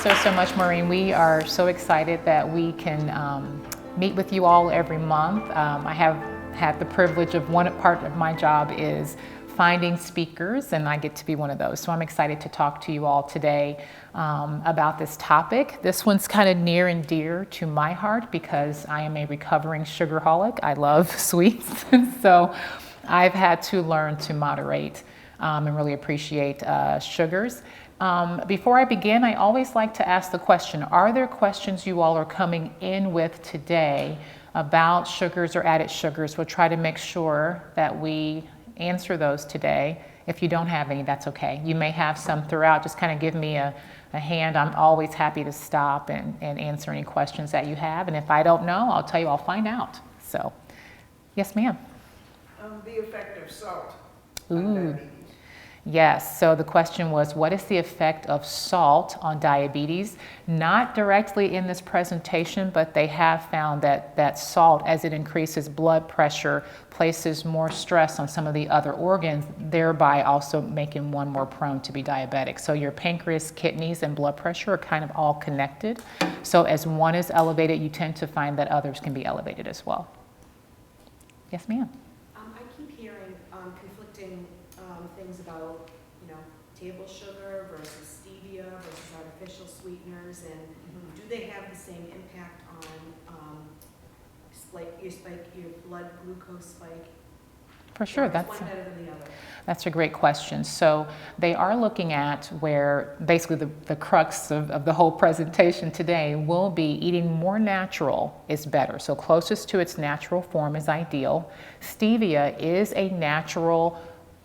so much, Maureen. We are so excited that we can meet with you all every month. I have had the privilege of one part of my job is finding speakers, and I get to be one of those. So I'm excited to talk to you all today about this topic. This one's kind of near and dear to my heart because I am a recovering sugarholic. I love sweets, so I've had to learn to moderate and really appreciate sugars. Before I begin, I always like to ask the question, are there questions you all are coming in with today about sugars or added sugars? We'll try to make sure that we answer those today. If you don't have any, that's okay. You may have some throughout. Just kind of give me a hand. I'm always happy to stop and answer any questions that you have. And if I don't know, I'll tell you, I'll find out. So, yes, ma'am. The effect of salt Ooh. on diabetes. Yes, so the question was, what is the effect of salt on diabetes? Not directly in this presentation, but they have found that salt, as it increases blood pressure, places more stress on some of the other organs, thereby also making one more prone to be diabetic. So your pancreas, kidneys, and blood pressure are kind of all connected. So as one is elevated, you tend to find that others can be elevated as well. Yes, ma'am. I keep hearing conflicting things about, table sugar versus stevia versus artificial sweeteners, and do they have the same impact on your blood glucose spike? For sure, Is one better than the other? That's a great question. So they are looking at where basically the crux of the whole presentation today will be eating more natural is better. So closest to its natural form is ideal. Stevia is a natural,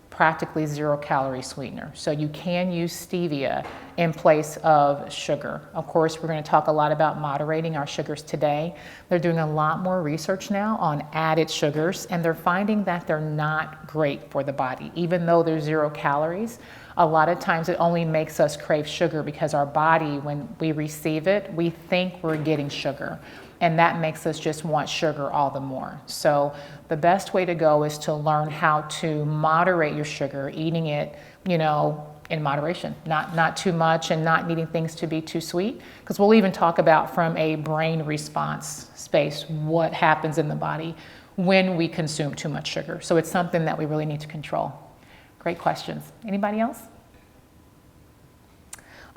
practically 0-calorie sweetener. So you can use stevia in place of sugar. Of course, we're going to talk a lot about moderating our sugars today. They're doing a lot more research now on added sugars, and they're finding that they're not great for the body. Even though they're 0 calories, a lot of times it only makes us crave sugar because our body, when we receive it, we think we're getting sugar. And that makes us just want sugar all the more. So the best way to go is to learn how to moderate your sugar, eating it, in moderation, not too much and not needing things to be too sweet. Because we'll even talk about from a brain response space, what happens in the body when we consume too much sugar. So it's something that we really need to control. Great questions. Anybody else?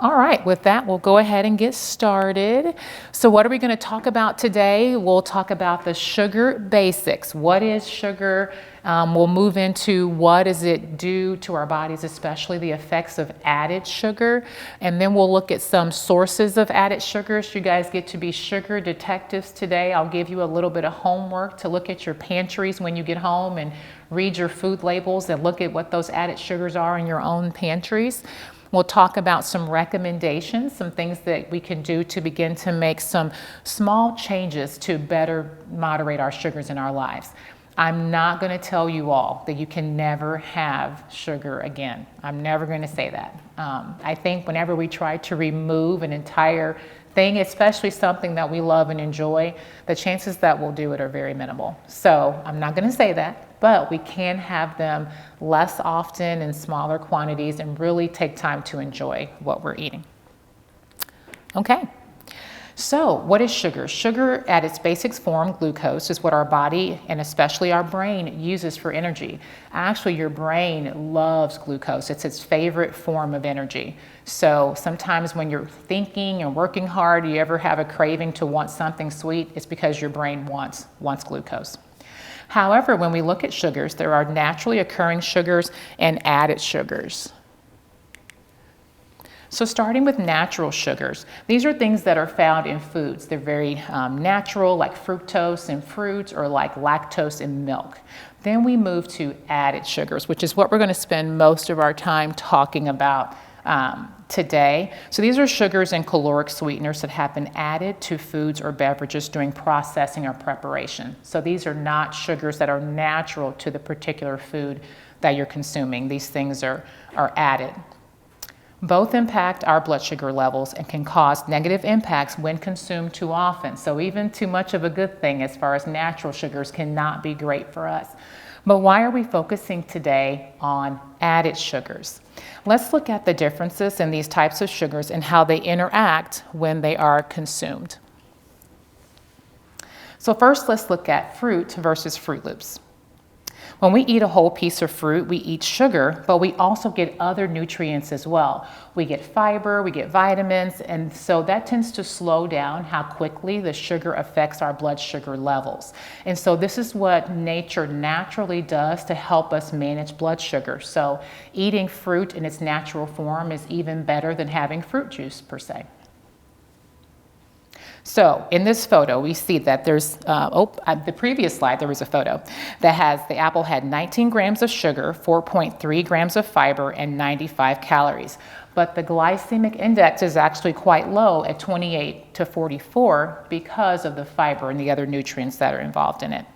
All right, with that, we'll go ahead and get started. So what are we going to talk about today? We'll talk about the sugar basics. What is sugar? We'll move into what does it do to our bodies, especially the effects of added sugar. And then we'll look at some sources of added sugars. You guys get to be sugar detectives today. I'll give you a little bit of homework to look at your pantries when you get home and read your food labels and look at what those added sugars are in your own pantries. We'll talk about some recommendations, some things that we can do to begin to make some small changes to better moderate our sugars in our lives. I'm not going to tell you all that you can never have sugar again. I'm never going to say that. I think whenever we try to remove an entire thing, especially something that we love and enjoy, the chances that we'll do it are very minimal. So I'm not going to say that. But we can have them less often in smaller quantities and really take time to enjoy what we're eating. Okay, so what is sugar? Sugar at its basic form, glucose, is what our body and especially our brain uses for energy. Actually, your brain loves glucose. It's its favorite form of energy. So sometimes when you're thinking and working hard, you ever have a craving to want something sweet, it's because your brain wants glucose. However, when we look at sugars, there are naturally occurring sugars and added sugars. So starting with natural sugars, these are things that are found in foods. They're very natural, like fructose in fruits or like lactose in milk. Then we move to added sugars, which is what we're going to spend most of our time talking about today. So these are sugars and caloric sweeteners that have been added to foods or beverages during processing or preparation. So these are not sugars that are natural to the particular food that you're consuming. These things are added. Both impact our blood sugar levels and can cause negative impacts when consumed too often. So even too much of a good thing as far as natural sugars cannot be great for us. But why are we focusing today on added sugars? Let's look at the differences in these types of sugars and how they interact when they are consumed. So first, let's look at fruit versus Fruit Loops. When we eat a whole piece of fruit, we eat sugar, but we also get other nutrients as well. We get fiber, we get vitamins, and so that tends to slow down how quickly the sugar affects our blood sugar levels. And so this is what nature naturally does to help us manage blood sugar. So eating fruit in its natural form is even better than having fruit juice per se. So in this photo, we see that there's, the previous slide, there was a photo that has the apple had 19 grams of sugar, 4.3 grams of fiber, and 95 calories. But the glycemic index is actually quite low at 28 to 44 because of the fiber and the other nutrients that are involved in it.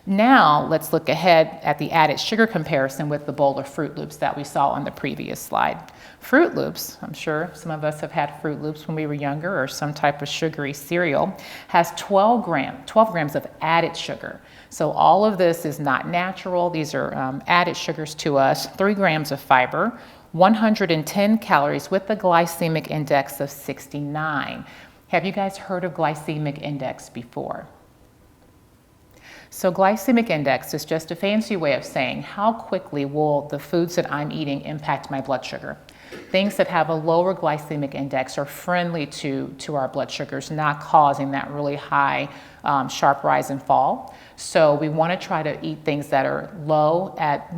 Now let's look ahead at the added sugar comparison with the bowl of Fruit Loops that we saw on the previous slide. Fruit Loops, I'm sure some of us have had Fruit Loops when we were younger, or some type of sugary cereal, has 12 grams of added sugar. So all of this is not natural. These are added sugars to us, 3 grams of fiber, 110 calories with a glycemic index of 69. Have you guys heard of glycemic index before? So glycemic index is just a fancy way of saying how quickly will the foods that I'm eating impact my blood sugar. Things that have a lower glycemic index are friendly to our blood sugars, not causing that really high sharp rise and fall. So we want to try to eat things that are low at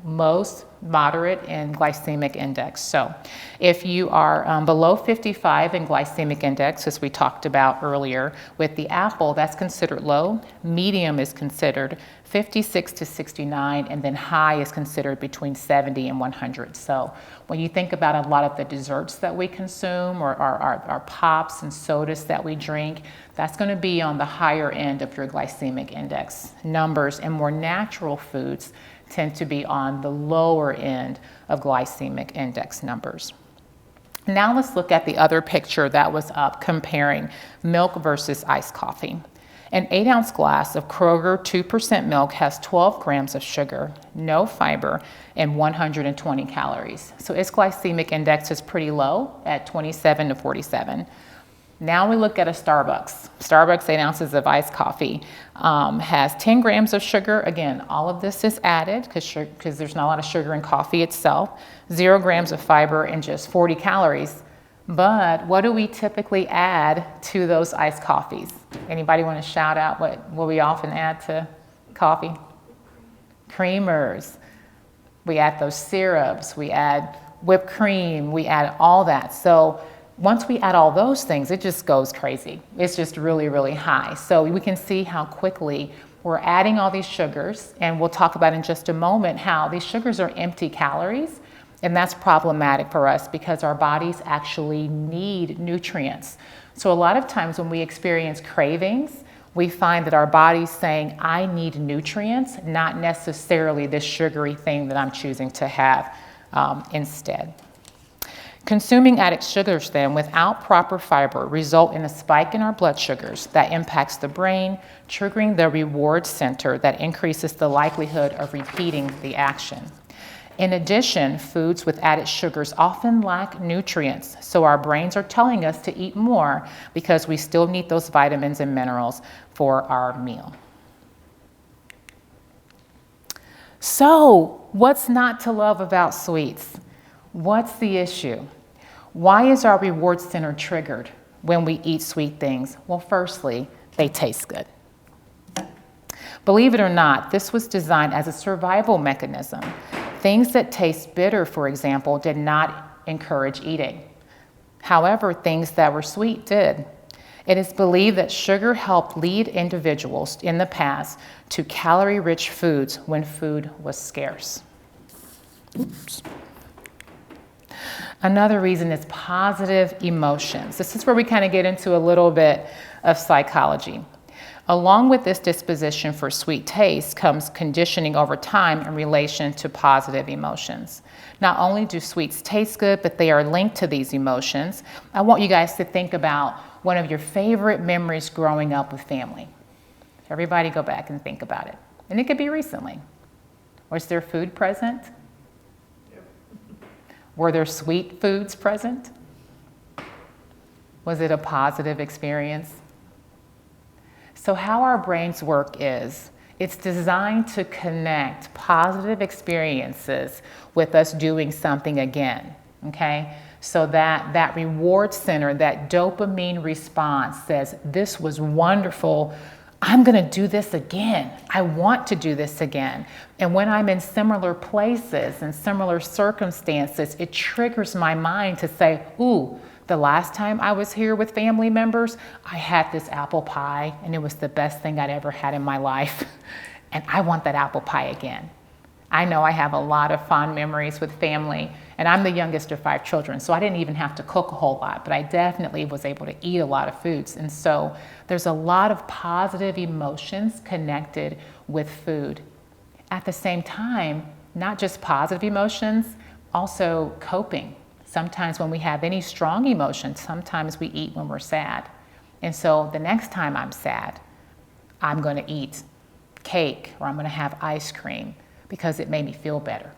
most, moderate in glycemic index. So if you are below 55 in glycemic index, as we talked about earlier with the apple, that's considered low. Medium is considered 56 to 69, and then high is considered between 70 and 100. So when you think about a lot of the desserts that we consume, or our pops and sodas that we drink, that's going to be on the higher end of your glycemic index numbers, and more natural foods tend to be on the lower end of glycemic index numbers. Now let's look at the other picture that was up comparing milk versus iced coffee. An 8-ounce glass of Kroger 2% milk has 12 grams of sugar, no fiber, and 120 calories. So its glycemic index is pretty low at 27 to 47. Now we look at a Starbucks. Starbucks 8 ounces of iced coffee has 10 grams of sugar. Again, all of this is added because there's not a lot of sugar in coffee itself. 0 grams of fiber and just 40 calories. But what do we typically add to those iced coffees? Anybody want to shout out what we often add to coffee? Creamers. We add those syrups. We add whipped cream. We add all that. So once we add all those things, it just goes crazy. It's just really, really high. So we can see how quickly we're adding all these sugars, and we'll talk about in just a moment how these sugars are empty calories, and that's problematic for us because our bodies actually need nutrients. So a lot of times when we experience cravings, we find that our body's saying, I need nutrients, not necessarily this sugary thing that I'm choosing to have instead. Consuming added sugars then without proper fiber result in a spike in our blood sugars that impacts the brain, triggering the reward center that increases the likelihood of repeating the action. In addition, foods with added sugars often lack nutrients, so our brains are telling us to eat more because we still need those vitamins and minerals for our meal. So, what's not to love about sweets? What's the issue? Why is our reward center triggered when we eat sweet things? Well, firstly, they taste good. Believe it or not, this was designed as a survival mechanism. Things that taste bitter, for example, did not encourage eating. However, things that were sweet did. It is believed that sugar helped lead individuals in the past to calorie-rich foods when food was scarce. Oops. Another reason is positive emotions. This is where we kind of get into a little bit of psychology. Along with this disposition for sweet taste comes conditioning over time in relation to positive emotions. Not only do sweets taste good, but they are linked to these emotions. I want you guys to think about one of your favorite memories growing up with family. Everybody go back and think about it. And it could be recently. Was there food present? Yep. Were there sweet foods present? Was it a positive experience? So how our brains work is, it's designed to connect positive experiences with us doing something again, okay? So that reward center, that dopamine response says, this was wonderful, I'm gonna do this again. I want to do this again. And when I'm in similar places and similar circumstances, it triggers my mind to say, ooh, the last time I was here with family members, I had this apple pie and it was the best thing I'd ever had in my life. And I want that apple pie again. I know I have a lot of fond memories with family, and I'm the youngest of 5 children, so I didn't even have to cook a whole lot, but I definitely was able to eat a lot of foods. And so there's a lot of positive emotions connected with food. At the same time, not just positive emotions, also coping. Sometimes when we have any strong emotions, sometimes we eat when we're sad. And so the next time I'm sad, I'm going to eat cake or I'm going to have ice cream because it made me feel better.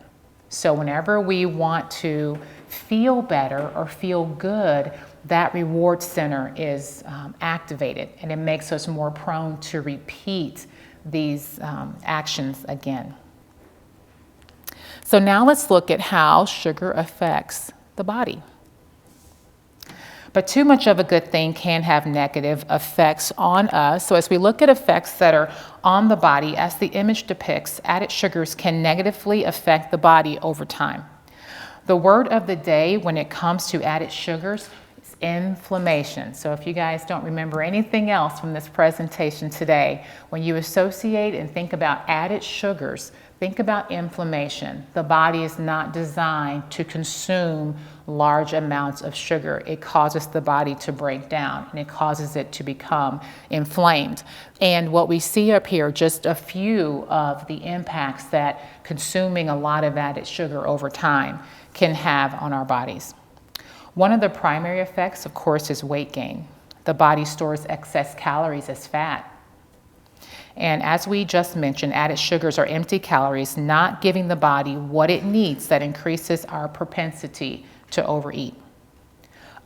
So whenever we want to feel better or feel good, that reward center is activated, and it makes us more prone to repeat these actions again. So now let's look at how sugar affects the body. But too much of a good thing can have negative effects on us. So as we look at effects that are on the body, as the image depicts, added sugars can negatively affect the body over time. The word of the day when it comes to added sugars is inflammation. So if you guys don't remember anything else from this presentation today, when you associate and think about added sugars, think about inflammation. The body is not designed to consume large amounts of sugar. It causes the body to break down, and it causes it to become inflamed. And what we see up here, just a few of the impacts that consuming a lot of added sugar over time can have on our bodies. One of the primary effects, of course, is weight gain. The body stores excess calories as fat. And as we just mentioned, added sugars are empty calories, not giving the body what it needs, that increases our propensity to overeat.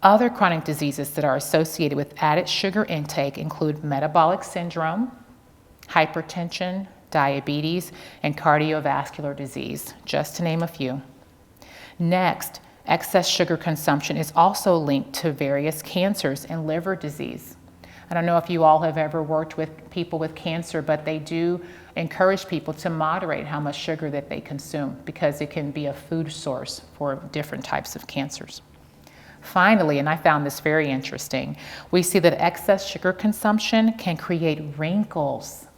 Other chronic diseases that are associated with added sugar intake include metabolic syndrome, hypertension, diabetes, and cardiovascular disease, just to name a few. Next, excess sugar consumption is also linked to various cancers and liver disease. I don't know if you all have ever worked with people with cancer, but they do encourage people to moderate how much sugar that they consume because it can be a food source for different types of cancers. Finally, and I found this very interesting, we see that excess sugar consumption can create wrinkles.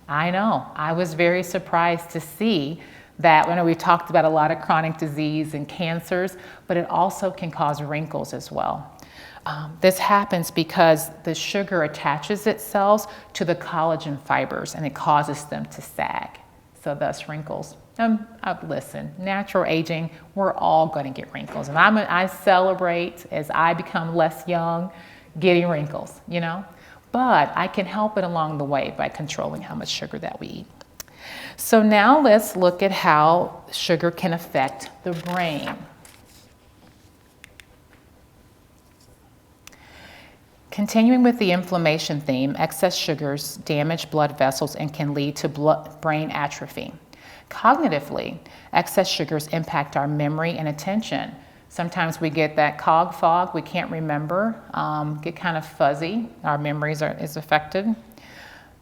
I know, I was very surprised to see that. I know we talked about a lot of chronic disease and cancers, but it also can cause wrinkles as well. This happens because the sugar attaches itself to the collagen fibers and it causes them to sag, so thus wrinkles. Listen, natural aging, we're all going to get wrinkles, and I celebrate as I become less young getting wrinkles, you know, but I can help it along the way by controlling how much sugar that we eat. So now let's look at how sugar can affect the brain. Continuing with the inflammation theme, excess sugars damage blood vessels and can lead to brain atrophy. Cognitively, excess sugars impact our memory and attention. Sometimes we get that cog fog, we can't remember, get kind of fuzzy, our memories is affected.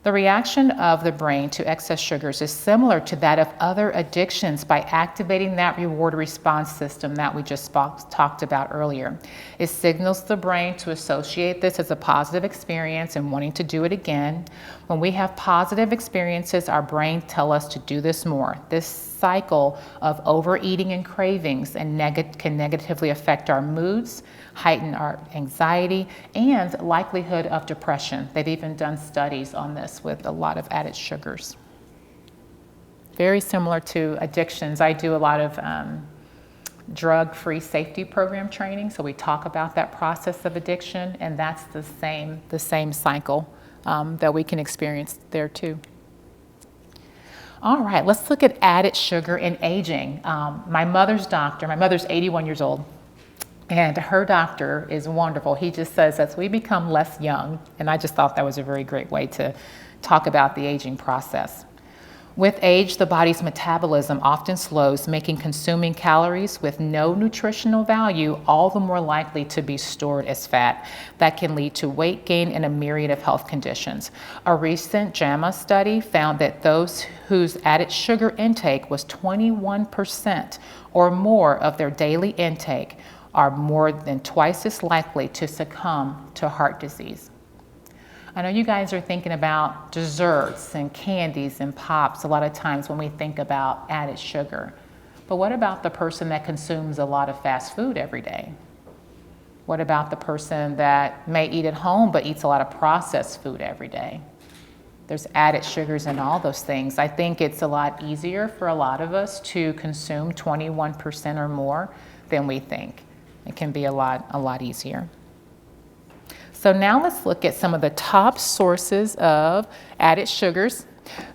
The reaction of the brain to excess sugars is similar to that of other addictions by activating that reward response system that we just talked about earlier. It signals the brain to associate this as a positive experience and wanting to do it again. When we have positive experiences, our brain tells us to do this more. This cycle of overeating and cravings and can negatively affect our moods, heighten our anxiety, and likelihood of depression. They've even done studies on this with a lot of added sugars. Very similar to addictions. I do a lot of drug-free safety program training, so we talk about that process of addiction, and that's the same cycle that we can experience there too. All right, let's look at added sugar in aging. My mother's 81 years old, and her doctor is wonderful. He just says as we become less young, and I just thought that was a very great way to talk about the aging process. With age, the body's metabolism often slows, making consuming calories with no nutritional value all the more likely to be stored as fat. That can lead to weight gain and a myriad of health conditions. A recent JAMA study found that those whose added sugar intake was 21% or more of their daily intake are more than twice as likely to succumb to heart disease. I know you guys are thinking about desserts and candies and pops a lot of times when we think about added sugar. But what about the person that consumes a lot of fast food every day? What about the person that may eat at home but eats a lot of processed food every day? There's added sugars in all those things. I think it's a lot easier for a lot of us to consume 21% or more than we think. It can be a lot easier. So now let's look at some of the top sources of added sugars.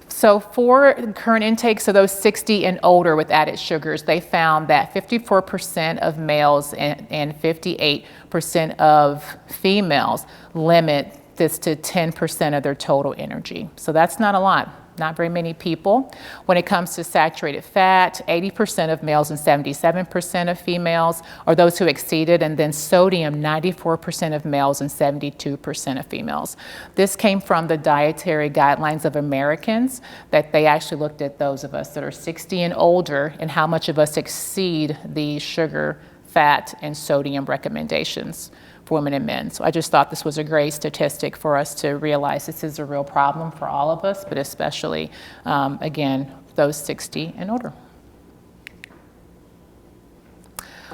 So for current intakes of those 60 and older with added sugars, they found that 54% of males and 58% of females limit this to 10% of their total energy. So that's not a lot. Not very many people. When it comes to saturated fat, 80% of males and 77% of females are those who exceeded, and then sodium, 94% of males and 72% of females. This came from the Dietary Guidelines of Americans, that they actually looked at those of us that are 60 and older and how much of us exceed the sugar, fat, and sodium recommendations for women and men. So I just thought this was a great statistic for us to realize this is a real problem for all of us, but especially, again, those 60 and older.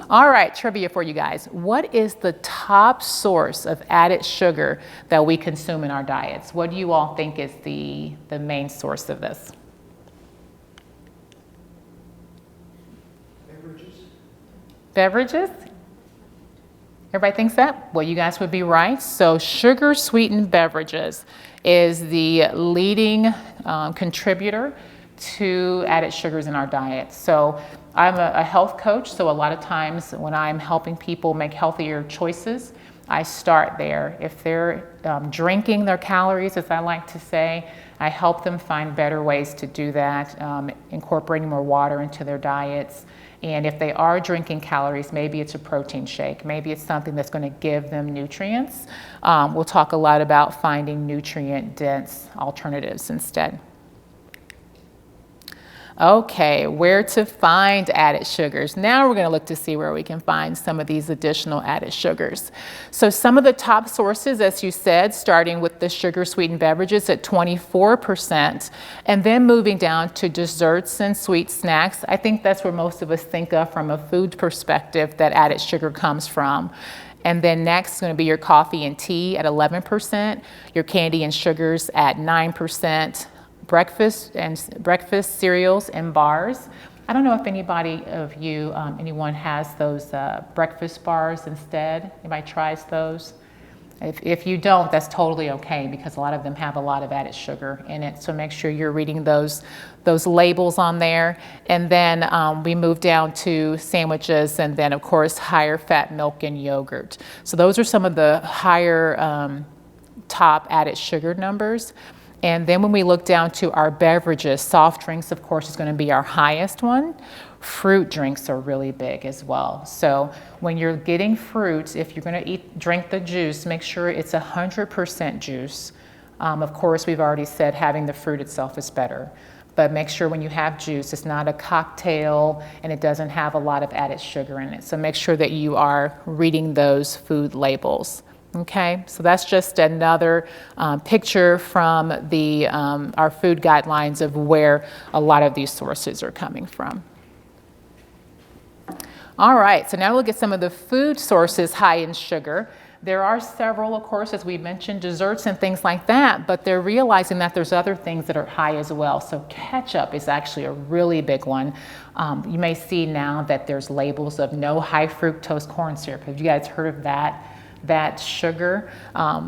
All right, trivia for you guys. What is the top source of added sugar that we consume in our diets? What do you all think is the main source of this? Beverages? Everybody thinks that? Well, you guys would be right. So sugar-sweetened beverages is the leading contributor to added sugars in our diet. So I'm a health coach, so a lot of times when I'm helping people make healthier choices, I start there. If they're drinking their calories, as I like to say, I help them find better ways to do that, incorporating more water into their diets. And if they are drinking calories, maybe it's a protein shake. Maybe it's something that's going to give them nutrients. We'll talk a lot about finding nutrient-dense alternatives instead. Okay, where to find added sugars. Now we're going to look to see where we can find some of these additional added sugars. So some of the top sources, as you said, starting with the sugar-sweetened beverages at 24%, and then moving down to desserts and sweet snacks. I think that's where most of us think of from a food perspective that added sugar comes from. And then next is going to be your coffee and tea at 11%, your candy and sugars at 9%, breakfast cereals and bars. I don't know if anybody of you, anyone has those breakfast bars instead. Anybody tries those? If you don't, that's totally okay, because a lot of them have a lot of added sugar in it. So make sure you're reading those labels on there. And then we move down to sandwiches, and then of course higher fat milk and yogurt. So those are some of the higher top added sugar numbers. And then when we look down to our beverages, soft drinks, of course, is going to be our highest one. Fruit drinks are really big as well. So when you're getting fruits, if you're going to drink the juice, make sure it's 100% juice. Of course, we've already said having the fruit itself is better. But make sure when you have juice, it's not a cocktail and it doesn't have a lot of added sugar in it. So make sure that you are reading those food labels Okay, so that's just another picture from the our food guidelines of where a lot of these sources are coming from. All right, so now we'll get some of the food sources high in sugar. There are several, of course, as we mentioned, desserts and things like that, but they're realizing that there's other things that are high as well. So ketchup is actually a really big one. You may see now that there's labels of no high fructose corn syrup. Have you guys heard of that sugar?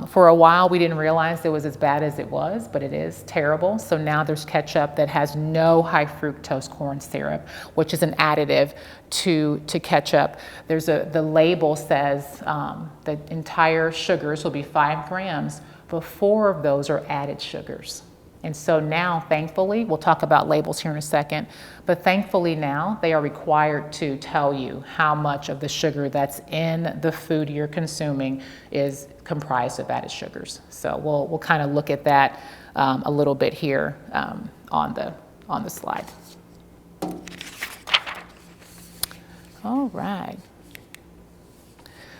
For a while, we didn't realize it was as bad as it was, but it is terrible. So now there's ketchup that has no high fructose corn syrup, which is an additive to ketchup. The label says the entire sugars will be 5 grams, but 4 of those are added sugars. And so now, thankfully, we'll talk about labels here in a second, but thankfully now they are required to tell you how much of the sugar that's in the food you're consuming is comprised of added sugars. So we'll kind of look at that a little bit here on the slide. All right.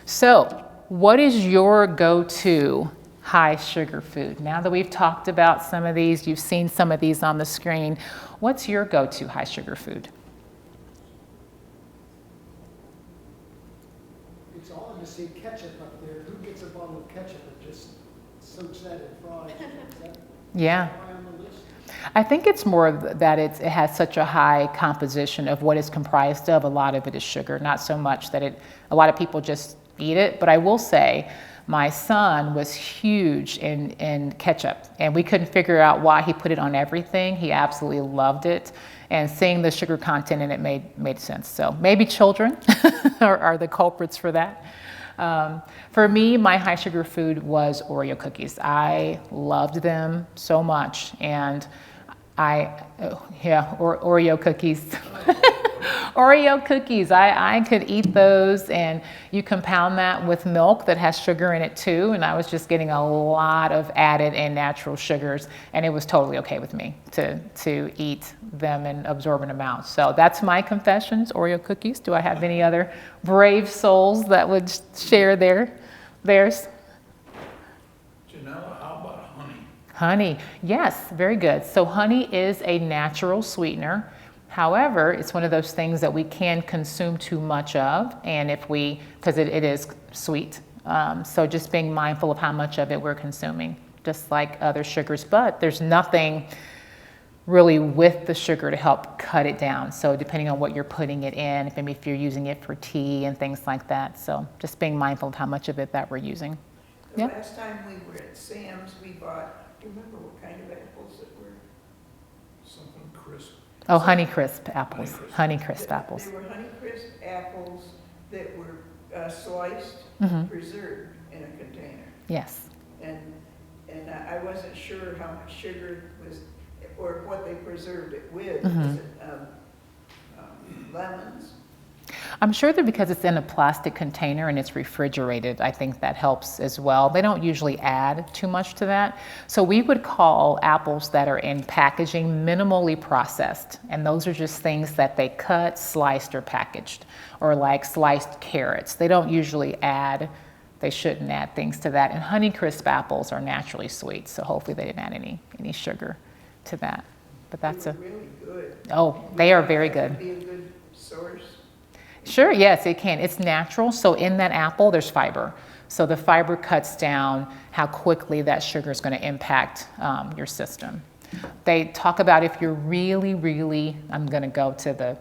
So what is your go-to high sugar food? Now that we've talked about some of these, you've seen some of these on the screen, what's your go-to high sugar food? It's all to see ketchup up there. Who gets a bottle of ketchup and just soaks that in fries? Yeah. High on the list? I think it's more that it has such a high composition of what it's comprised of. A lot of it is sugar, not so much that a lot of people just eat it. But I will say, my son was huge in ketchup, and we couldn't figure out why he put it on everything. He absolutely loved it, and seeing the sugar content in it made sense. So maybe children are the culprits for that. For me, my high sugar food was Oreo cookies. I loved them so much, and Oreo cookies. Oreo cookies, I could eat those, and you compound that with milk that has sugar in it too, and I was just getting a lot of added and natural sugars, and it was totally okay with me to eat them in absorbent amounts. So that's my confessions, Oreo cookies. Do I have any other brave souls that would share theirs? Janella, how about honey? Honey, yes, very good. So honey is a natural sweetener. However, it's one of those things that we can consume too much of, and because it is sweet. So just being mindful of how much of it we're consuming, just like other sugars. But there's nothing really with the sugar to help cut it down. So depending on what you're putting it in, maybe if you're using it for tea and things like that. So just being mindful of how much of it that we're using. The Yeah. last time we were at Sam's, we bought, do you remember what kind of apples it were? Something crisp. Oh, Honeycrisp apples. Honeycrisp apples. They were Honeycrisp apples that were sliced, preserved in a container. Yes. And I wasn't sure how much sugar was, or what they preserved it with. Was it lemons? I'm sure that because it's in a plastic container and it's refrigerated, I think that helps as well. They don't usually add too much to that. So we would call apples that are in packaging minimally processed. And those are just things that they cut, sliced, or packaged, or like sliced carrots. They don't usually they shouldn't add things to that. And Honeycrisp apples are naturally sweet, so hopefully they didn't add any sugar to that. But that's They were really good. Oh, they are very good. Would be a good source. Sure, yes, it can. It's natural. So in that apple, there's fiber. So the fiber cuts down how quickly that sugar is going to impact your system. They talk about if you're really, I'm going to go to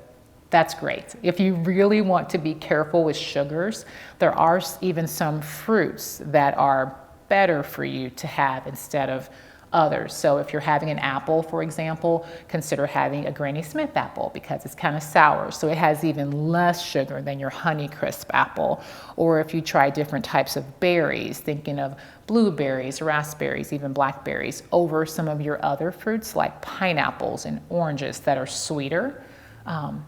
that's great. If you really want to be careful with sugars, there are even some fruits that are better for you to have instead of others. So if you're having an apple, for example, consider having a Granny Smith apple because it's kind of sour. So it has even less sugar than your Honeycrisp apple. Or if you try different types of berries, thinking of blueberries, raspberries, even blackberries, over some of your other fruits like pineapples and oranges that are sweeter.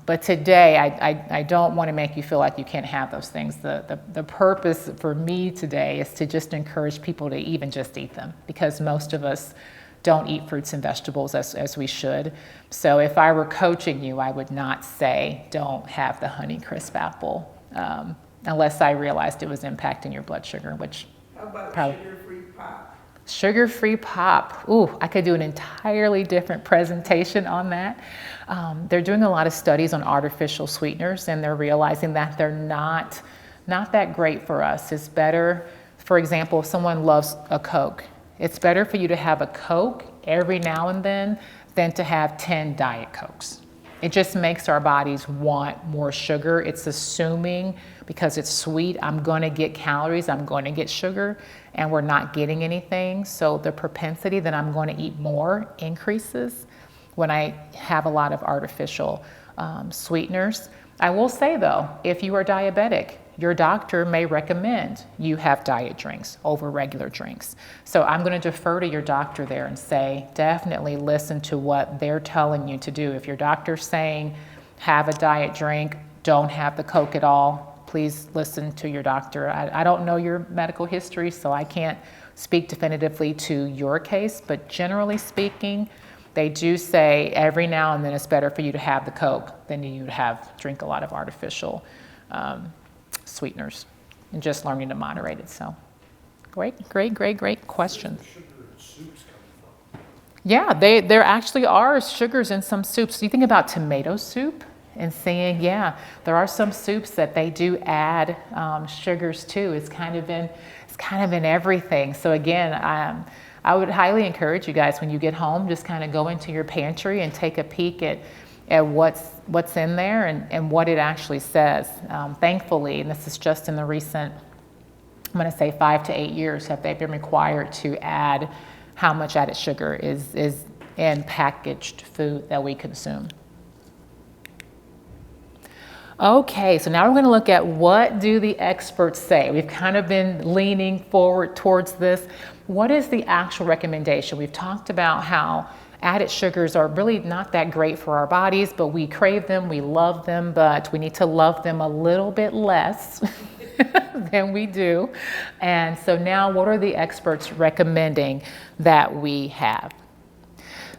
But today, I don't want to make you feel like you can't have those things. The purpose for me today is to just encourage people to even just eat them because most of us don't eat fruits and vegetables as we should. So if I were coaching you, I would not say don't have the Honeycrisp apple unless I realized it was impacting your blood sugar, which How about Probably. sugar-free pop? Sugar-free pop. Ooh, I could do an entirely different presentation on that. They're doing a lot of studies on artificial sweeteners, and they're realizing that they're not that great for us. It's better, for example, if someone loves a Coke, it's better for you to have a Coke every now and then than to have 10 Diet Cokes. It just makes our bodies want more sugar. It's assuming because it's sweet, I'm going to get calories, I'm going to get sugar, and we're not getting anything. So the propensity that I'm going to eat more increases when I have a lot of artificial sweeteners. I will say though, if you are diabetic, your doctor may recommend you have diet drinks over regular drinks. So I'm going to defer to your doctor there and say, definitely listen to what they're telling you to do. If your doctor's saying, have a diet drink, don't have the Coke at all, please listen to your doctor. I don't know your medical history, so I can't speak definitively to your case, but generally speaking, they do say every now and then it's better for you to have the Coke than you drink a lot of artificial sweeteners, and just learning to moderate it. So great question. Yeah, there actually are sugars in some soups. You think about tomato soup and saying, yeah, there are some soups that they do add sugars to. It's kind of in everything. So again, I would highly encourage you guys, when you get home, just kind of go into your pantry and take a peek at what's in there and what it actually says. Thankfully, and this is just in the recent, I'm going to say 5 to 8 years, have they been required to add how much added sugar is in packaged food that we consume. Okay, so now we're going to look at what do the experts say. We've kind of been leaning forward towards this. What is the actual recommendation? We've talked about how added sugars are really not that great for our bodies, but we crave them, we love them, but we need to love them a little bit less than we do. And so now what are the experts recommending that we have?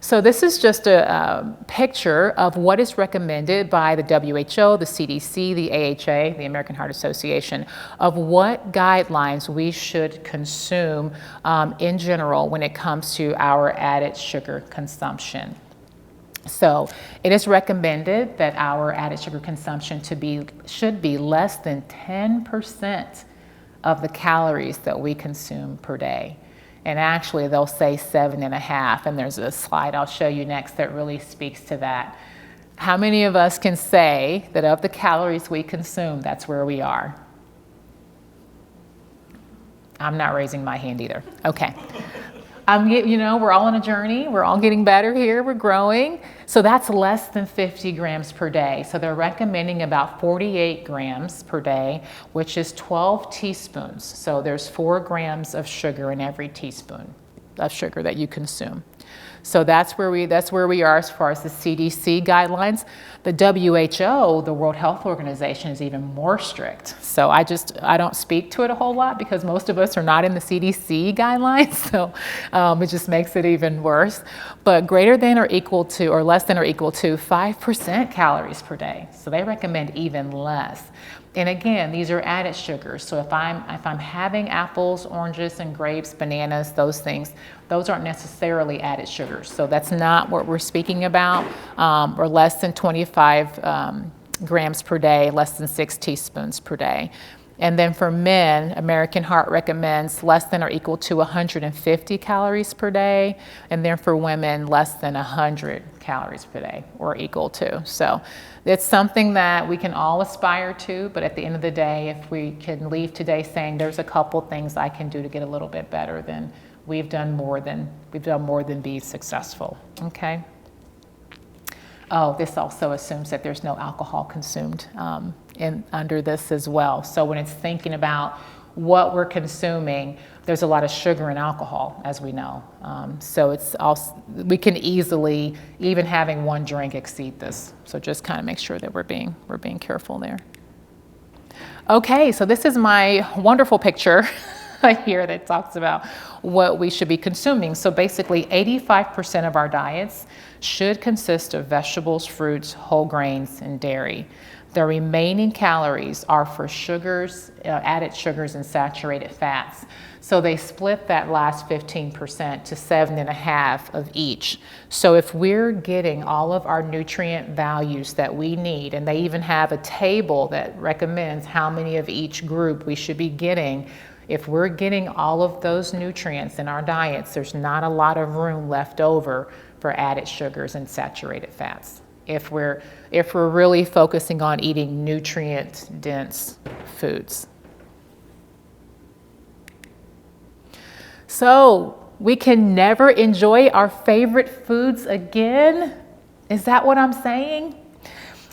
So this is just a picture of what is recommended by the WHO, the CDC, the AHA, the American Heart Association, of what guidelines we should consume in general when it comes to our added sugar consumption. So it is recommended that our added sugar consumption should be less than 10% of the calories that we consume per day. And actually they'll say 7.5, and there's a slide I'll show you next that really speaks to that. How many of us can say that of the calories we consume, that's where we are? I'm not raising my hand either. Okay. We're all on a journey. We're all getting better here. We're growing. So that's less than 50 grams per day. So they're recommending about 48 grams per day, which is 12 teaspoons. So there's 4 grams of sugar in every teaspoon of sugar that you consume. So that's where we are as far as the CDC guidelines. The WHO, the World Health Organization, is even more strict. So I don't speak to it a whole lot because most of us are not in the CDC guidelines. So it just makes it even worse. But greater than or equal to, or less than or equal to 5% calories per day. So they recommend even less. And again, these are added sugars. So if I'm having apples, oranges, and grapes, bananas, those things, those aren't necessarily added sugars. So that's not what we're speaking about, or less than 25 grams per day, less than 6 teaspoons per day. And then for men, American Heart recommends less than or equal to 150 calories per day. And then for women, less than 100 calories per day or equal to. So it's something that we can all aspire to, but at the end of the day, if we can leave today saying there's a couple things I can do to get a little bit better, then we've done more than be successful, okay? Oh, this also assumes that there's no alcohol consumed under this as well. So when it's thinking about what we're consuming, there's a lot of sugar and alcohol, as we know. So it's also, we can easily, even having one drink, exceed this. So just kind of make sure that we're being careful there. Okay, so this is my wonderful picture here that talks about what we should be consuming. So basically 85% of our diets should consist of vegetables, fruits, whole grains, and dairy. The remaining calories are for sugars, added sugars and saturated fats. So they split that last 15% to 7.5 of each. So if we're getting all of our nutrient values that we need, and they even have a table that recommends how many of each group we should be getting, if we're getting all of those nutrients in our diets, there's not a lot of room left over for added sugars and saturated fats. If we're really focusing on eating nutrient-dense foods. So we can never enjoy our favorite foods again? Is that what I'm saying?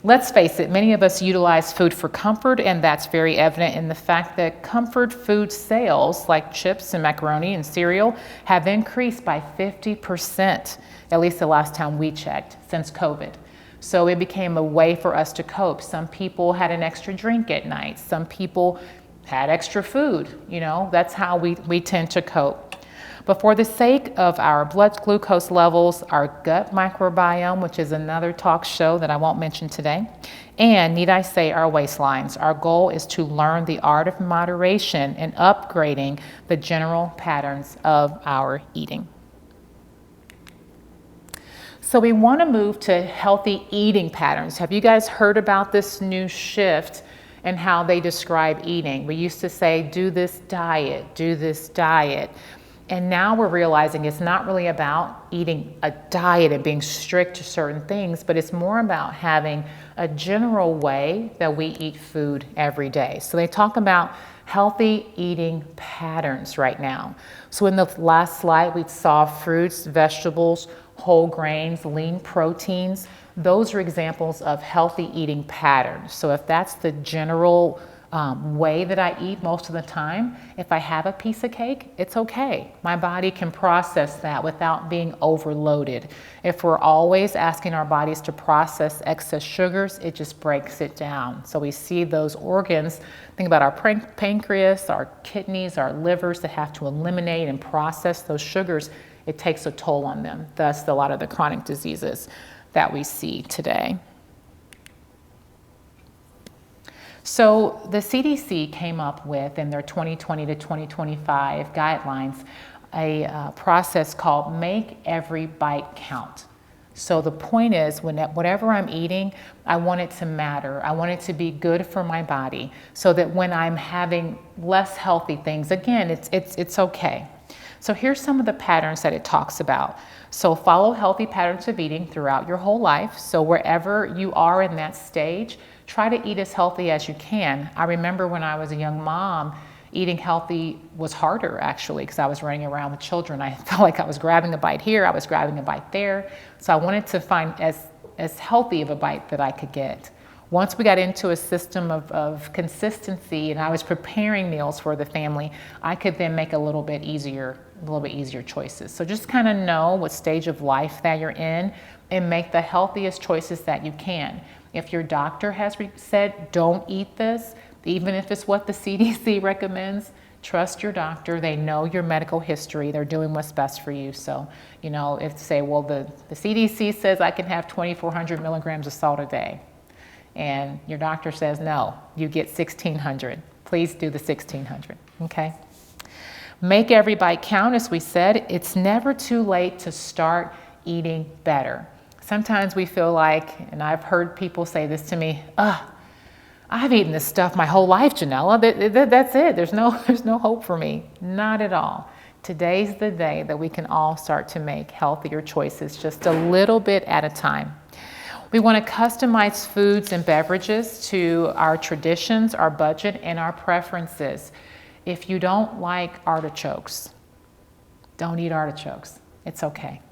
Let's face it, many of us utilize food for comfort, and that's very evident in the fact that comfort food sales like chips and macaroni and cereal have increased by 50%, at least the last time we checked, since COVID. So it became a way for us to cope. Some people had an extra drink at night. Some people had extra food. You know, that's how we tend to cope. But for the sake of our blood glucose levels, our gut microbiome, which is another talk show that I won't mention today, and need I say our waistlines, our goal is to learn the art of moderation and upgrading the general patterns of our eating. So we want to move to healthy eating patterns. Have you guys heard about this new shift and how they describe eating? We used to say, do this diet, do this diet. And now we're realizing it's not really about eating a diet and being strict to certain things, but it's more about having a general way that we eat food every day. So they talk about healthy eating patterns right now. So in the last slide, we saw fruits, vegetables, whole grains, lean proteins. Those are examples of healthy eating patterns. So if that's the general way that I eat most of the time, if I have a piece of cake, it's okay. My body can process that without being overloaded. If we're always asking our bodies to process excess sugars, it just breaks it down. So we see those organs, think about our pancreas, our kidneys, our livers that have to eliminate and process those sugars. It takes a toll on them, thus a lot of the chronic diseases that we see today. So the CDC came up with, in their 2020 to 2025 guidelines, a process called Make Every Bite Count. So the point is, whatever I'm eating, I want it to matter. I want it to be good for my body, so that when I'm having less healthy things, again, it's okay. So here's some of the patterns that it talks about. So follow healthy patterns of eating throughout your whole life. So wherever you are in that stage, try to eat as healthy as you can. I remember when I was a young mom, eating healthy was harder actually, because I was running around with children. I felt like I was grabbing a bite here, I was grabbing a bite there. So I wanted to find as healthy of a bite that I could get. Once we got into a system of consistency and I was preparing meals for the family, I could then make a little bit easier choices. So just kind of know what stage of life that you're in and make the healthiest choices that you can. If your doctor has said, don't eat this, even if it's what the CDC recommends, trust your doctor. They know your medical history. They're doing what's best for you. So, you know, if say, well, the CDC says I can have 2,400 milligrams of salt a day, and your doctor says, no, you get 1,600. Please do the 1,600, okay? Make every bite count, as we said. It's never too late to start eating better. Sometimes we feel like, and I've heard people say this to me, I've eaten this stuff my whole life, Janella. That's it. There's no hope for me. Not at all. Today's the day that we can all start to make healthier choices, just a little bit at a time. We want to customize foods and beverages to our traditions, our budget, and our preferences. If you don't like artichokes, don't eat artichokes. It's okay.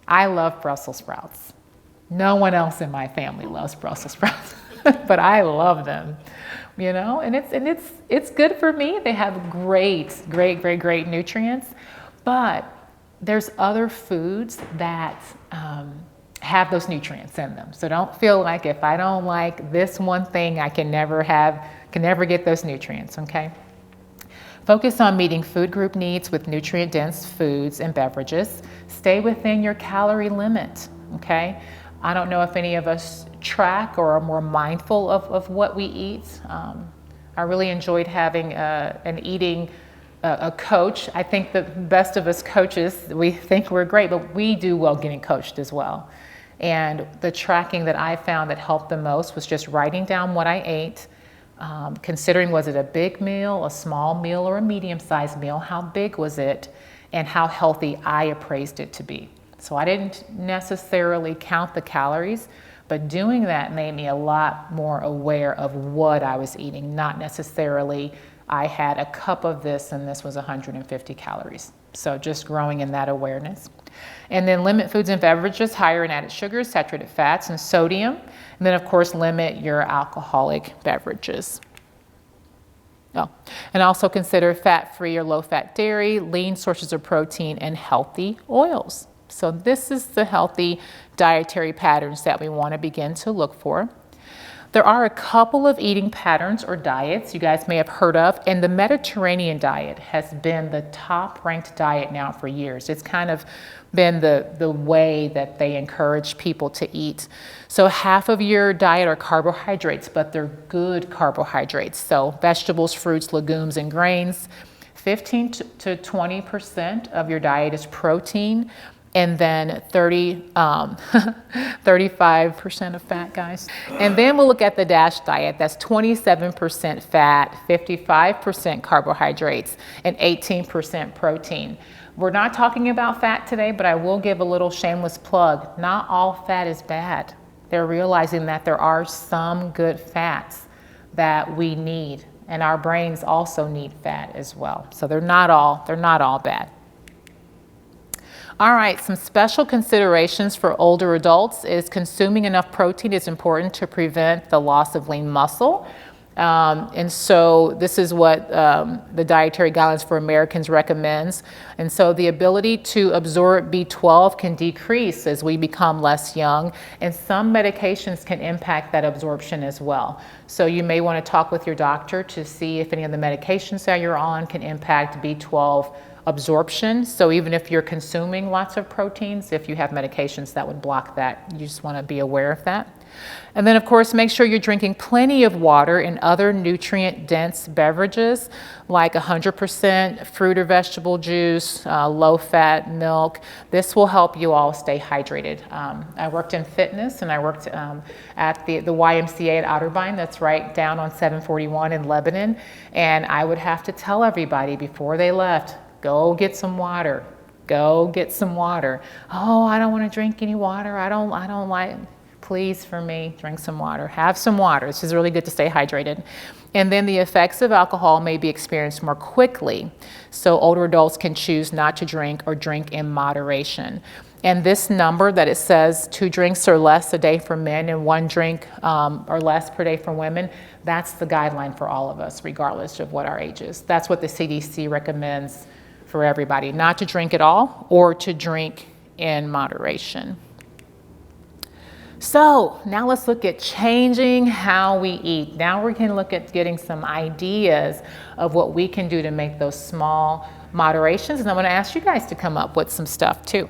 I love Brussels sprouts. No one else in my family loves Brussels sprouts, but I love them, you know, and it's good for me. They have great nutrients, but there's other foods that have those nutrients in them. So don't feel like if I don't like this one thing, I can never get those nutrients, okay? Focus on meeting food group needs with nutrient-dense foods and beverages. Stay within your calorie limit, okay? I don't know if any of us track or are more mindful of what we eat. I really enjoyed having an eating a coach. I think the best of us coaches, we think we're great, but we do well getting coached as well. And the tracking that I found that helped the most was just writing down what I ate, considering was it a big meal, a small meal, or a medium-sized meal, how big was it, and how healthy I appraised it to be. So I didn't necessarily count the calories, but doing that made me a lot more aware of what I was eating, not necessarily I had a cup of this and this was 150 calories. So just growing in that awareness. And then limit foods and beverages higher in added sugars, saturated fats, and sodium. And then of course limit your alcoholic beverages. Oh, and also consider fat-free or low-fat dairy, lean sources of protein, and healthy oils. So this is the healthy dietary patterns that we want to begin to look for. There are a couple of eating patterns or diets you guys may have heard of, and the Mediterranean diet has been the top-ranked diet now for years. It's kind of been the way that they encourage people to eat. So half of your diet are carbohydrates, but they're good carbohydrates. So vegetables, fruits, legumes, and grains. 15 to 20% of your diet is protein. And then 35% of fat, guys. And then we'll look at the DASH diet. That's 27% fat, 55% carbohydrates, and 18% protein. We're not talking about fat today, but I will give a little shameless plug. Not all fat is bad. They're realizing that there are some good fats that we need, and our brains also need fat as well. So they're not all bad. All right, some special considerations for older adults is consuming enough protein is important to prevent the loss of lean muscle. And so this is what the Dietary Guidelines for Americans recommends. And so the ability to absorb B12 can decrease as we become less young, and some medications can impact that absorption as well. So you may want to talk with your doctor to see if any of the medications that you're on can impact B12 absorption. So even if you're consuming lots of proteins, if you have medications that would block that, you just want to be aware of that. And then of course, make sure you're drinking plenty of water and other nutrient-dense beverages like 100% fruit or vegetable juice, low-fat milk. This will help you all stay hydrated. I worked in fitness, and I worked at the YMCA at Otterbein, that's right down on 741 in Lebanon. And I would have to tell everybody before they left, go get some water. Go get some water. Oh, I don't want to drink any water. I don't like. Please, for me, drink some water. Have some water. This is really good to stay hydrated. And then the effects of alcohol may be experienced more quickly. So older adults can choose not to drink or drink in moderation. And this number that it says 2 drinks or less a day for men and 1 drink or less per day for women, that's the guideline for all of us, regardless of what our age is. That's what the CDC recommends for everybody, not to drink at all or to drink in moderation. So now let's look at changing how we eat. Now we can look at getting some ideas of what we can do to make those small moderations. And I'm going to ask you guys to come up with some stuff too.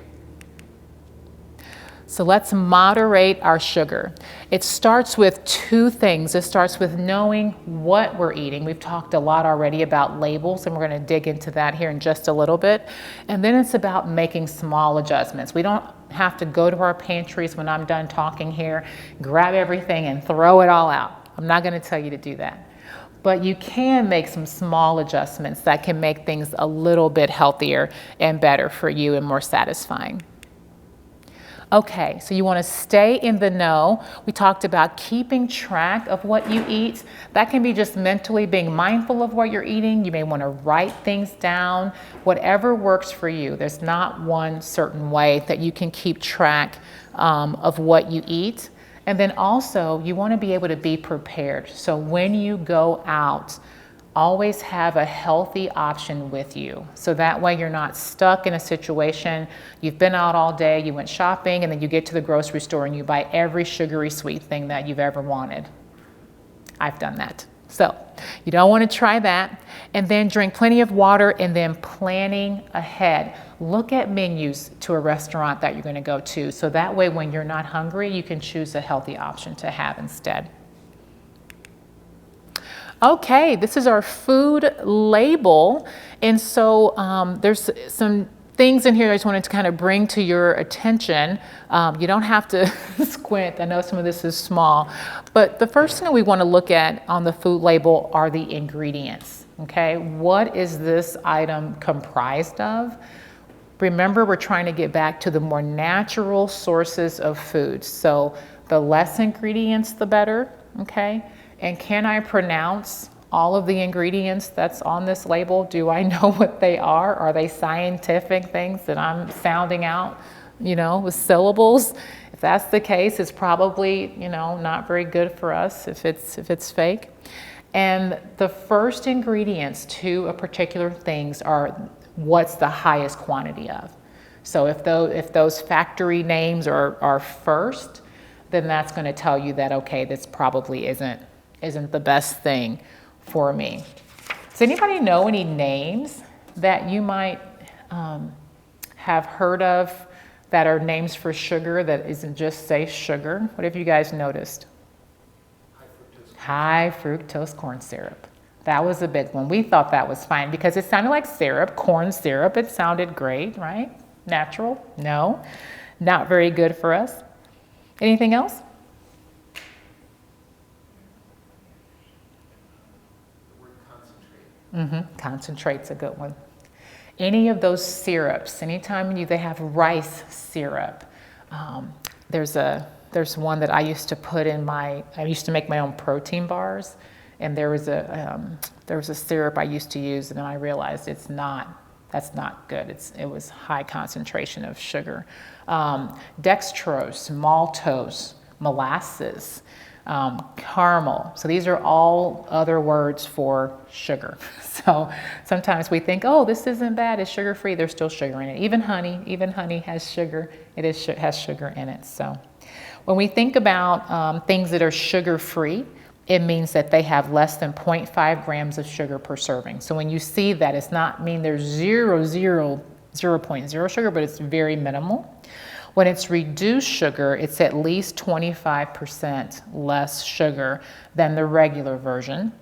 So let's moderate our sugar. It starts with 2 things. It starts with knowing what we're eating. We've talked a lot already about labels, and we're going to dig into that here in just a little bit. And then it's about making small adjustments. We don't have to go to our pantries when I'm done talking here, grab everything and throw it all out. I'm not going to tell you to do that. But you can make some small adjustments that can make things a little bit healthier and better for you and more satisfying. Okay, so you want to stay in the know. We talked about keeping track of what you eat. That can be just mentally being mindful of what you're eating. You may want to write things down, whatever works for you. There's not one certain way that you can keep track of what you eat. And then also, you want to be able to be prepared. So when you go out, always have a healthy option with you. So that way you're not stuck in a situation, you've been out all day, you went shopping, and then you get to the grocery store and you buy every sugary sweet thing that you've ever wanted. I've done that. So you don't want to try that. And then drink plenty of water, and then planning ahead. Look at menus to a restaurant that you're going to go to. So that way when you're not hungry, you can choose a healthy option to have instead. Okay, this is our food label. And so there's some things in here I just wanted to kind of bring to your attention. You don't have to squint. I know some of this is small, but the first thing we want to look at on the food label are the ingredients. Okay, what is this item comprised of? Remember, we're trying to get back to the more natural sources of food. So the less ingredients, the better. Okay, and can I pronounce all of the ingredients that's on this label? Do I know what they are? Are they scientific things that I'm sounding out, with syllables? If that's the case, it's probably, not very good for us if it's fake. And the first ingredients to a particular things are what's the highest quantity of. So if those factory names are first, then that's going to tell you that, okay, this probably isn't the best thing for me. Does anybody know any names that you might have heard of that are names for sugar that isn't just say sugar? What have you guys noticed? High fructose corn syrup. That was a big one. We thought that was fine because it sounded like syrup, corn syrup. It sounded great, right? Natural? No, not very good for us. Anything else? Concentrate's a good one. Any of those syrups, anytime they have rice syrup, there's one that I used to put in I used to make my own protein bars, and there was a syrup I used to use, and then I realized that's not good. It was high concentration of sugar. Dextrose, maltose, molasses, caramel. So these are all other words for sugar. So sometimes we think, oh, this isn't bad, it's sugar-free. There's still sugar in it. Even honey has sugar. Has sugar in it. So when we think about things that are sugar-free, it means that they have less than 0.5 grams of sugar per serving. So when you see that, it's not mean there's 0.0 sugar, but it's very minimal. When it's reduced sugar, it's at least 25% less sugar than the regular version.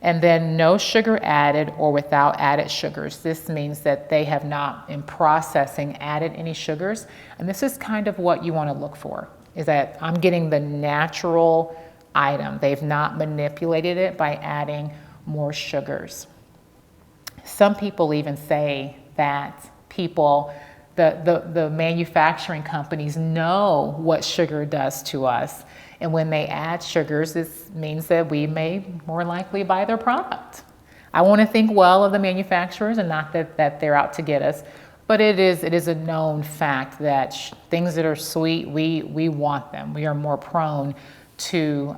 And then no sugar added or without added sugars. This means that they have not, in processing, added any sugars. And this is kind of what you want to look for, is that I'm getting the natural item. They've not manipulated it by adding more sugars. Some people even say that the manufacturing companies know what sugar does to us. And when they add sugars, this means that we may more likely buy their product. I want to think well of the manufacturers and not that they're out to get us. But it is a known fact that things that are sweet, we want them. We are more prone to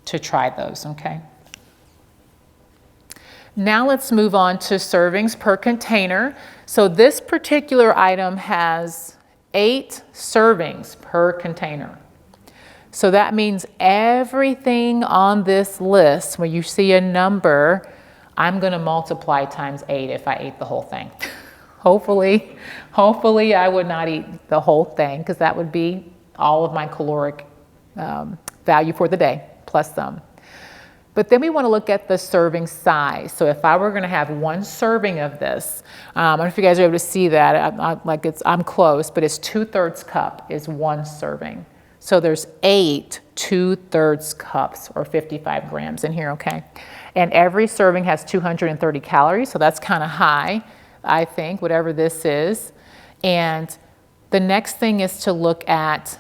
try those, okay? Now let's move on to servings per container. So this particular item has 8 servings per container. So that means everything on this list, when you see a number, I'm going to multiply times 8 if I ate the whole thing. Hopefully I would not eat the whole thing, because that would be all of my caloric value for the day, plus some. But then we want to look at the serving size. So if I were going to have 1 serving of this, I don't know if you guys are able to see that. I'm close, but it's 2/3 cup is 1 serving. So there's 8 2/3 cups or 55 grams in here, okay? And every serving has 230 calories, so that's kind of high, I think, whatever this is. And the next thing is to look at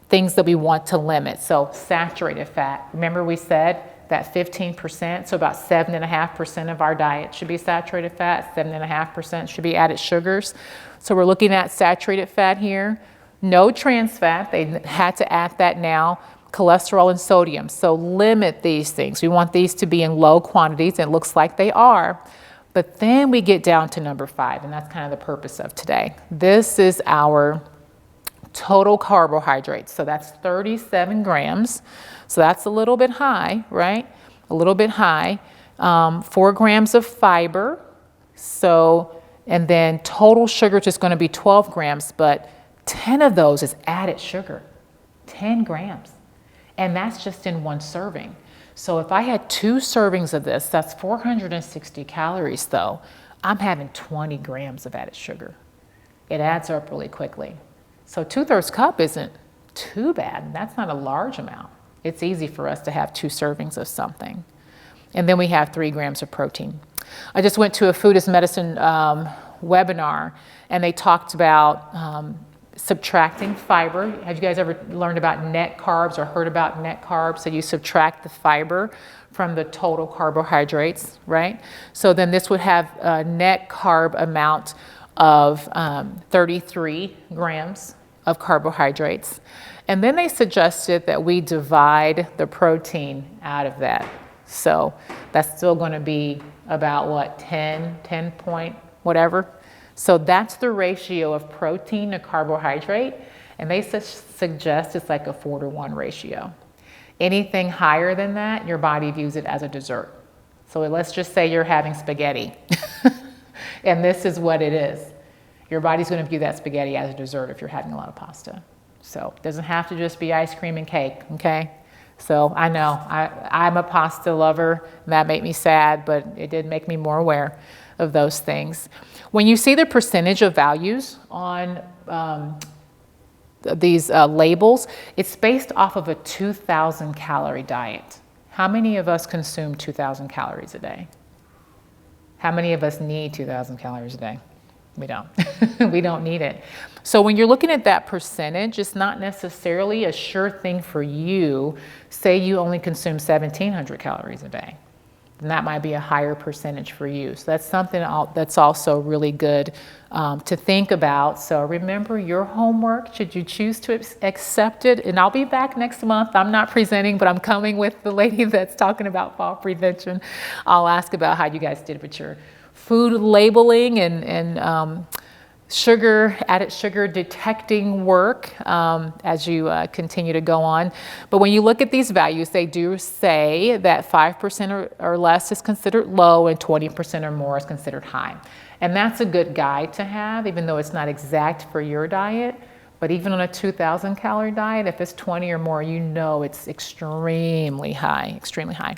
things that we want to limit. So saturated fat. Remember we said that 15%, so about 7.5% of our diet should be saturated fat, 7.5% should be added sugars. So we're looking at saturated fat here. No trans fat, they had to add that now. Cholesterol and sodium, so limit these things. We want these to be in low quantities, and it looks like they are. But then we get down to number 5, and that's kind of the purpose of today. This is our total carbohydrates. So that's 37 grams. So that's a little bit high, right? A little bit high. 4 grams of fiber. So, and then total sugar is just going to be 12 grams, but 10 of those is added sugar. 10 grams. And that's just in one serving. So if I had 2 servings of this, that's 460 calories though. I'm having 20 grams of added sugar. It adds up really quickly. So 2/3 cup isn't too bad. That's not a large amount. It's easy for us to have 2 servings of something. And then we have 3 grams of protein. I just went to a food as medicine webinar, and they talked about subtracting fiber. Have you guys ever learned about net carbs or heard about net carbs? So you subtract the fiber from the total carbohydrates, right? So then this would have a net carb amount of 33 grams of carbohydrates. And then they suggested that we divide the protein out of that. So that's still going to be about what, 10 point whatever. So that's the ratio of protein to carbohydrate. And they suggest it's like a 4-to-1 ratio. Anything higher than that, your body views it as a dessert. So let's just say you're having spaghetti. And this is what it is. Your body's going to view that spaghetti as a dessert if you're having a lot of pasta. So it doesn't have to just be ice cream and cake, okay? So I know, I'm a pasta lover, and that made me sad, but it did make me more aware of those things. When you see the percentage of values on these labels, it's based off of a 2,000 calorie diet. How many of us consume 2,000 calories a day? How many of us need 2,000 calories a day? We don't. We don't need it. So when you're looking at that percentage, it's not necessarily a sure thing for you. Say you only consume 1,700 calories a day. Then that might be a higher percentage for you. So that's something that's also really good to think about. So remember your homework, should you choose to accept it. And I'll be back next month. I'm not presenting, but I'm coming with the lady that's talking about fall prevention. I'll ask about how you guys did with your food labeling and added sugar detecting work as you continue to go on. But when you look at these values, they do say that 5% or less is considered low and 20% or more is considered high. And that's a good guide to have, even though it's not exact for your diet. But even on a 2,000 calorie diet, if it's 20 or more, you know it's extremely high, extremely high.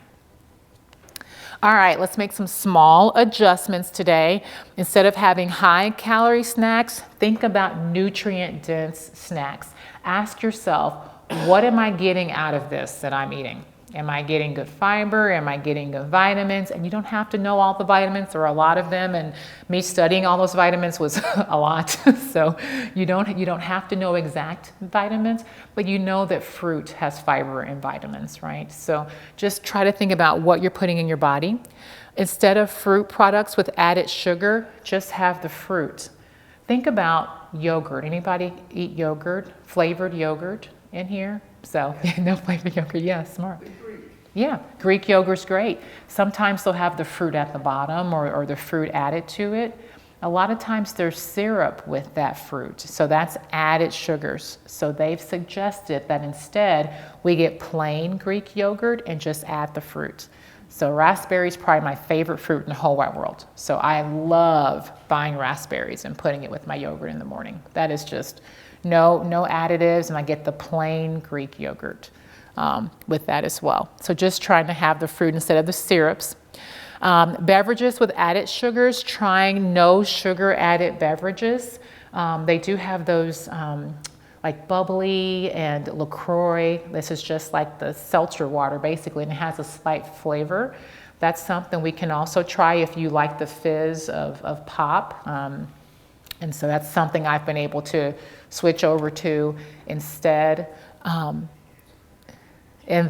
All right, let's make some small adjustments today. Instead of having high calorie snacks, think about nutrient dense snacks. Ask yourself, what am I getting out of this that I'm eating? Am I getting good fiber? Am I getting good vitamins? And you don't have to know all the vitamins. There are a lot of them, and me studying all those vitamins was a lot. So you don't have to know exact vitamins, but you know that fruit has fiber and vitamins, right? So just try to think about what you're putting in your body. Instead of fruit products with added sugar, just have the fruit. Think about yogurt. Anybody eat yogurt, flavored yogurt in here? So no flavored yogurt, yeah, smart. Yeah, Greek yogurt's great. Sometimes they'll have the fruit at the bottom or the fruit added to it. A lot of times there's syrup with that fruit, so that's added sugars. So they've suggested that instead we get plain Greek yogurt and just add the fruit. So raspberry is probably my favorite fruit in the whole wide world. So I love buying raspberries and putting it with my yogurt in the morning. That is just no additives, and I get the plain Greek yogurt with that as well. So just trying to have the fruit instead of the syrups. Beverages with added sugars, trying no sugar added beverages. They do have those like bubbly and LaCroix. This is just like the seltzer water basically, and it has a slight flavor. That's something we can also try if you like the fizz of pop. And so that's something I've been able to switch over to instead. And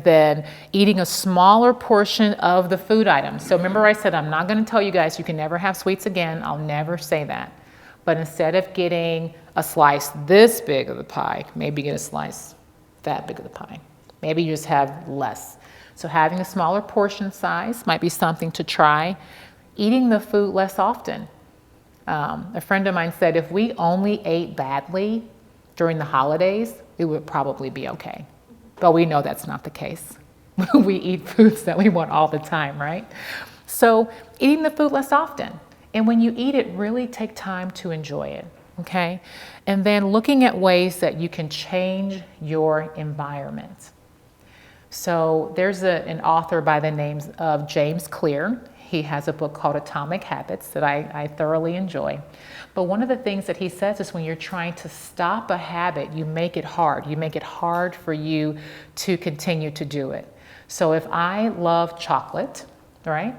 then eating a smaller portion of the food items. So remember I said I'm not going to tell you guys you can never have sweets again. I'll never say that. But instead of getting a slice this big of the pie, maybe get a slice that big of the pie. Maybe you just have less. So having a smaller portion size might be something to try. Eating the food less often. A friend of mine said if we only ate badly, during the holidays, it would probably be okay. But we know that's not the case. We eat foods that we want all the time, right? So eating the food less often. And when you eat it, really take time to enjoy it, okay? And then looking at ways that you can change your environment. So there's an author by the name of James Clear. He has a book called Atomic Habits that I thoroughly enjoy. But one of the things that he says is when you're trying to stop a habit, you make it hard. You make it hard for you to continue to do it. So if I love chocolate, right?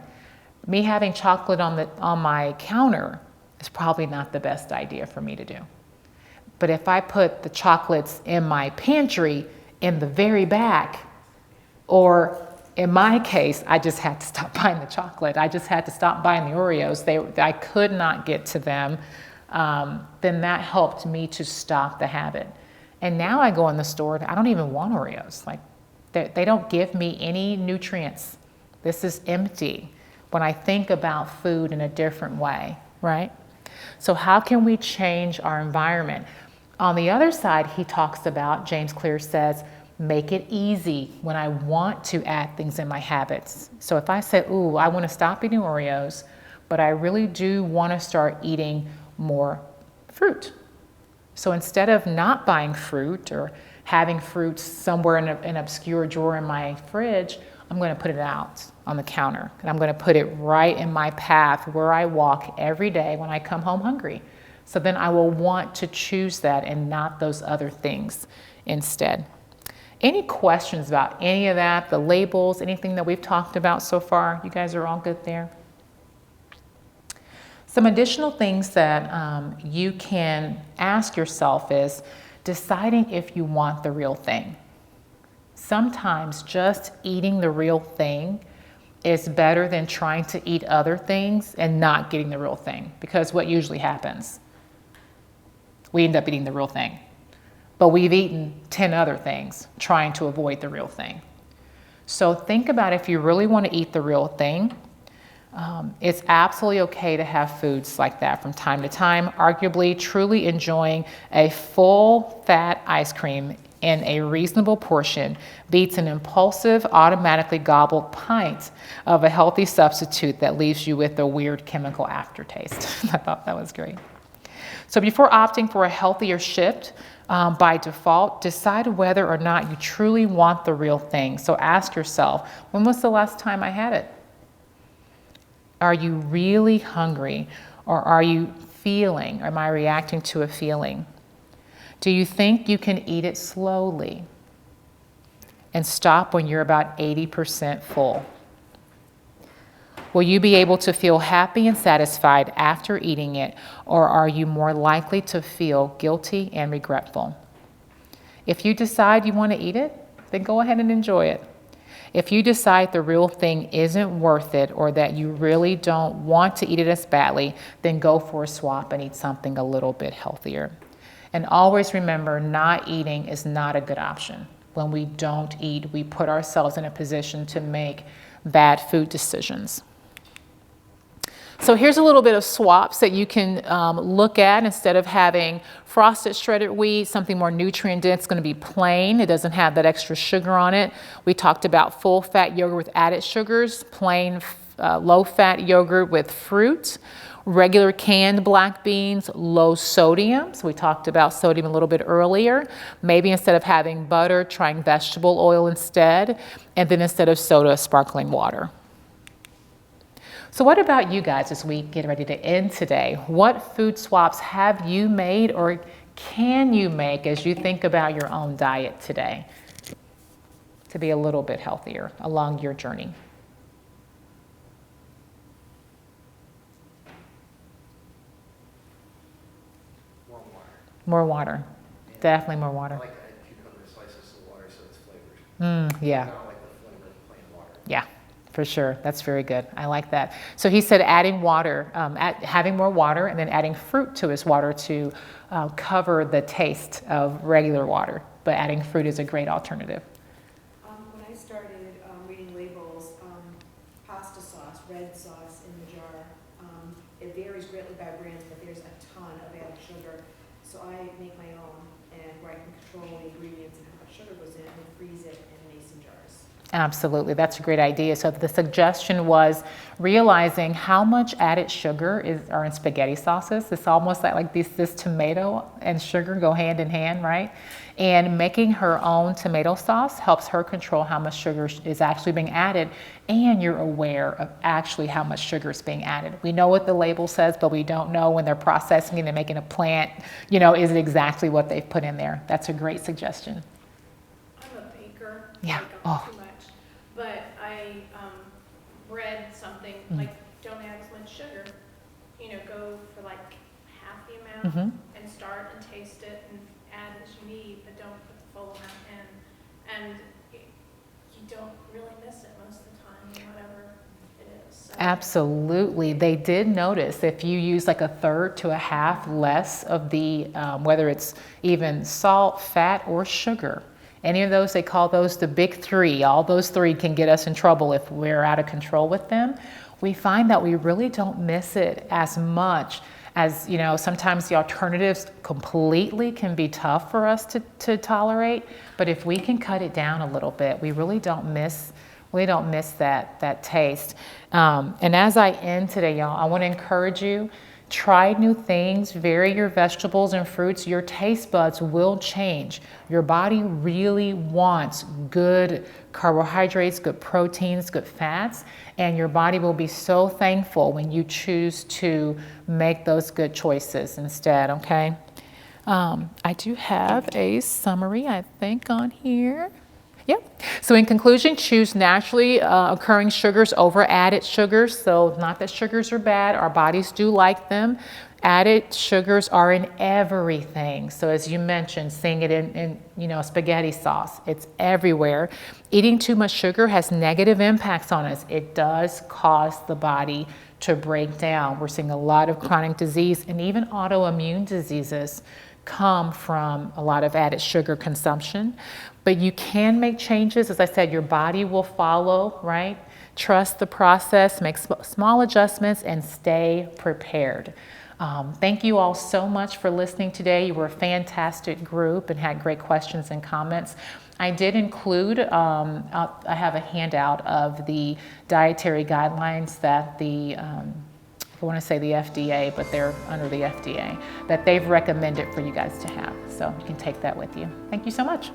Me having chocolate on my counter is probably not the best idea for me to do. But if I put the chocolates in my pantry in the very back, or in my case, I just had to stop buying the chocolate. I just had to stop buying the Oreos. I could not get to them. Then that helped me to stop the habit. And now I go in the store and I don't even want Oreos. Like they don't give me any nutrients. This is empty when I think about food in a different way, right? So how can we change our environment? On the other side, he talks about, James Clear says, make it easy when I want to add things in my habits. So if I say, ooh, I want to stop eating Oreos, but I really do want to start eating more fruit. So instead of not buying fruit or having fruit somewhere in an obscure drawer in my fridge, I'm going to put it out on the counter. And I'm going to put it right in my path where I walk every day when I come home hungry. So then I will want to choose that and not those other things instead. Any questions about any of that, the labels, anything that we've talked about so far? You guys are all good there? Some additional things that you can ask yourself is deciding if you want the real thing. Sometimes just eating the real thing is better than trying to eat other things and not getting the real thing, because what usually happens? We end up eating the real thing, but we've eaten 10 other things trying to avoid the real thing. So think about if you really want to eat the real thing. It's absolutely okay to have foods like that from time to time. Arguably, truly enjoying a full fat ice cream in a reasonable portion beats an impulsive, automatically gobbled pint of a healthy substitute that leaves you with a weird chemical aftertaste. I thought that was great. So before opting for a healthier shift, by default, decide whether or not you truly want the real thing. So ask yourself, when was the last time I had it? Are you really hungry, or are you feeling, or am I reacting to a feeling? Do you think you can eat it slowly and stop when you're about 80% full? Will you be able to feel happy and satisfied after eating it, or are you more likely to feel guilty and regretful? If you decide you want to eat it, then go ahead and enjoy it. If you decide the real thing isn't worth it, or that you really don't want to eat it as badly, then go for a swap and eat something a little bit healthier. And always remember, not eating is not a good option. When we don't eat, we put ourselves in a position to make bad food decisions. So here's a little bit of swaps that you can look at. Instead of having frosted shredded wheat, something more nutrient dense, going to be plain. It doesn't have that extra sugar on it. We talked about full fat yogurt with added sugars, plain low fat yogurt with fruit, regular canned black beans, low sodium. So we talked about sodium a little bit earlier. Maybe instead of having butter, trying vegetable oil instead. And then instead of soda, sparkling water. So what about you guys as we get ready to end today? What food swaps have you made, or can you make as you think about your own diet today to be a little bit healthier along your journey? More water. More water. Yeah. Definitely more water. I like to add cucumber slices to water so it's flavored. Yeah. I don't like the flavor of plain water. Yeah, for sure. That's very good. I like that. So he said adding water, having more water, and then adding fruit to his water to cover the taste of regular water. But adding fruit is a great alternative. When I started reading labels, pasta sauce, red sauce in the jar, it varies greatly by brand, but there's a ton of added sugar. So I make my own, and ingredients and how much sugar was in it, and freeze it in mason jars. Absolutely, that's a great idea. So the suggestion was realizing how much added sugar are in spaghetti sauces. It's almost like this tomato and sugar go hand in hand, right? And making her own tomato sauce helps her control how much sugar is actually being added, and you're aware of actually how much sugar is being added. We know what the label says, but we don't know when they're processing it and making a plant, is it exactly what they've put in there? That's a great suggestion. I'm a baker. Yeah. Like, Oh. too much. But I read something like, don't add as much sugar. Go for like half the amount and start and taste it and add as you need, but don't put the full amount in. And you don't really miss it most of the time, whatever it is. So. Absolutely. They did notice if you use like a third to a half less of the, whether it's even salt, fat, or sugar, any of those, they call those the big three. All those three can get us in trouble if we're out of control with them. We find that we really don't miss it as much as, sometimes the alternatives completely can be tough for us to tolerate. But if we can cut it down a little bit, we really don't miss that taste. And as I end today, y'all, I want to encourage you, try new things, vary your vegetables and fruits. Your taste buds will change. Your body really wants good carbohydrates, good proteins, good fats, and your body will be so thankful when you choose to make those good choices instead, okay? I do have a summary, I think, on here. Yep. So in conclusion, choose naturally occurring sugars over added sugars. So not that sugars are bad, our bodies do like them. Added sugars are in everything. So as you mentioned, seeing it in spaghetti sauce, it's everywhere. Eating too much sugar has negative impacts on us. It does cause the body to break down. We're seeing a lot of chronic disease and even autoimmune diseases come from a lot of added sugar consumption. But you can make changes. As I said, your body will follow, right? Trust the process, make small adjustments, and stay prepared. Thank you all so much for listening today. You were a fantastic group and had great questions and comments. I did include, I have a handout of the dietary guidelines that I want to say the FDA, but they're under the FDA, that they've recommended for you guys to have. So you can take that with you. Thank you so much.